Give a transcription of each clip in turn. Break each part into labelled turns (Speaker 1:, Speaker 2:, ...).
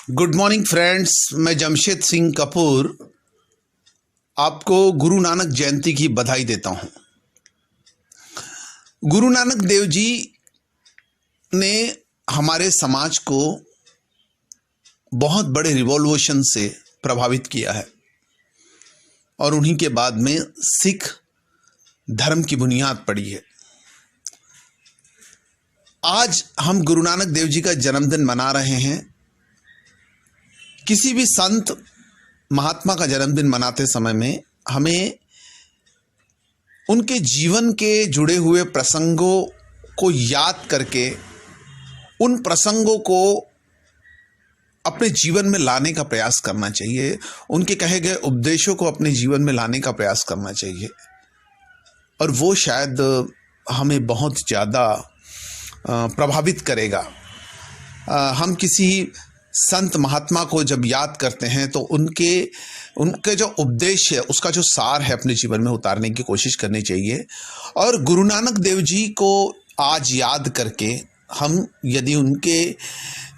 Speaker 1: Good morning friends, मैं जमशेद सिंह कपूर आपको गुरु नानक जयंती की बधाई देता हूं। गुरु नानक देव जी ने हमारे समाज को बहुत बड़े रिवॉल्यूशन से प्रभावित किया है और उन्हीं के बाद में सिख धर्म की बुनियाद पड़ी है। आज हम गुरु नानक देव जी का जन्मदिन मना रहे हैं। किसी भी संत महात्मा का जन्मदिन मनाते समय में हमें उनके जीवन के जुड़े हुए प्रसंगों को याद करके उन प्रसंगों को अपने जीवन में लाने का प्रयास करना चाहिए। उनके कहे गए उपदेशों को अपने जीवन में लाने का प्रयास करना चाहिए और वो शायद हमें बहुत ज़्यादा प्रभावित करेगा। हम किसी संत महात्मा को जब याद करते हैं तो उनके जो उपदेश है उसका जो सार है अपने जीवन में उतारने की कोशिश करनी चाहिए। और गुरु नानक देव जी को आज याद करके हम यदि उनके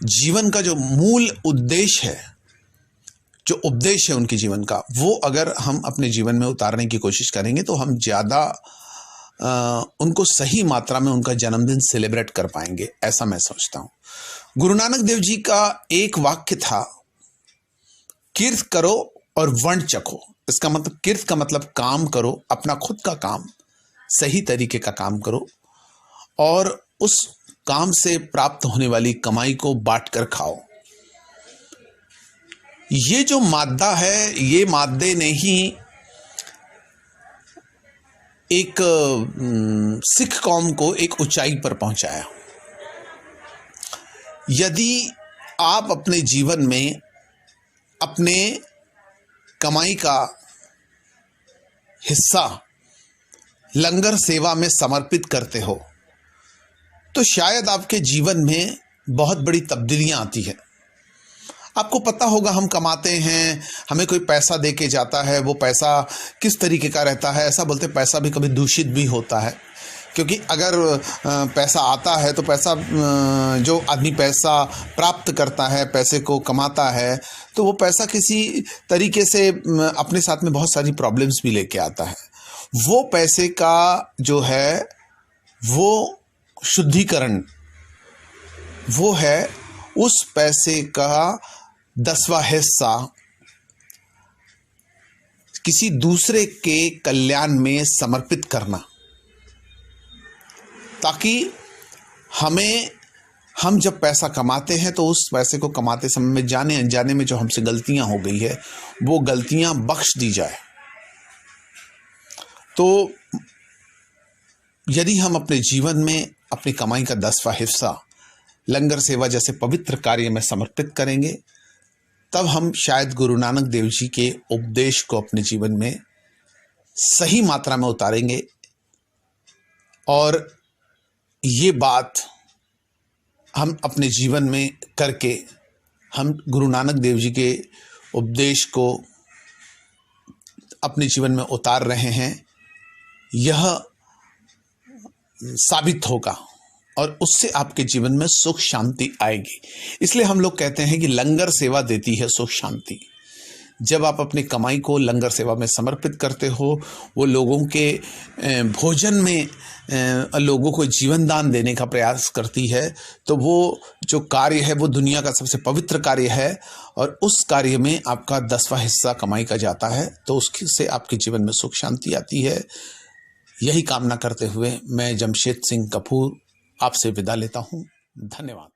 Speaker 1: जीवन का जो मूल उद्देश्य है, जो उपदेश है उनके जीवन का, वो अगर हम अपने जीवन में उतारने की कोशिश करेंगे तो हम ज़्यादा उनको सही मात्रा में उनका जन्मदिन सेलिब्रेट कर पाएंगे, ऐसा मैं सोचता हूँ। गुरु नानक देव जी का एक वाक्य था, कीर्त करो और वर्ण चखो। इसका मतलब, कीर्त का मतलब काम करो, अपना खुद का काम, सही तरीके का काम करो और उस काम से प्राप्त होने वाली कमाई को बांटकर खाओ। ये जो मादा है, ये मादे ने ही एक सिख कौम को एक ऊंचाई पर पहुंचाया। यदि आप अपने जीवन में अपने कमाई का हिस्सा लंगर सेवा में समर्पित करते हो तो शायद आपके जीवन में बहुत बड़ी तब्दीलियां आती है। आपको पता होगा, हम कमाते हैं, हमें कोई पैसा दे के जाता है, वो पैसा किस तरीके का रहता है। ऐसा बोलते पैसा भी कभी दूषित भी होता है, क्योंकि अगर पैसा आता है तो पैसा, जो आदमी पैसा प्राप्त करता है, पैसे को कमाता है, तो वो पैसा किसी तरीके से अपने साथ में बहुत सारी प्रॉब्लम्स भी लेके आता है। वो पैसे का जो है वो शुद्धिकरण, वो है उस पैसे का 10वां हिस्सा किसी दूसरे के कल्याण में समर्पित करना, ताकि हम जब पैसा कमाते हैं तो उस पैसे को कमाते समय में जाने अनजाने में जो हमसे गलतियां हो गई है वो गलतियां बख्श दी जाए। तो यदि हम अपने जीवन में अपनी कमाई का 10वां हिस्सा लंगर सेवा जैसे पवित्र कार्य में समर्पित करेंगे, तब हम शायद गुरु नानक देव जी के उपदेश को अपने जीवन में सही मात्रा में उतारेंगे। और ये बात हम अपने जीवन में करके हम गुरु नानक देव जी के उपदेश को अपने जीवन में उतार रहे हैं, यह साबित होगा और उससे आपके जीवन में सुख शांति आएगी। इसलिए हम लोग कहते हैं कि लंगर सेवा देती है सुख शांति। जब आप अपनी कमाई को लंगर सेवा में समर्पित करते हो, वो लोगों के भोजन में लोगों को जीवन दान देने का प्रयास करती है, तो वो जो कार्य है वो दुनिया का सबसे पवित्र कार्य है और उस कार्य में आपका 10वां हिस्सा कमाई का जाता है, तो उससे आपके जीवन में सुख शांति आती है। यही कामना करते हुए मैं जमशेद सिंह कपूर आपसे विदा लेता हूँ। धन्यवाद।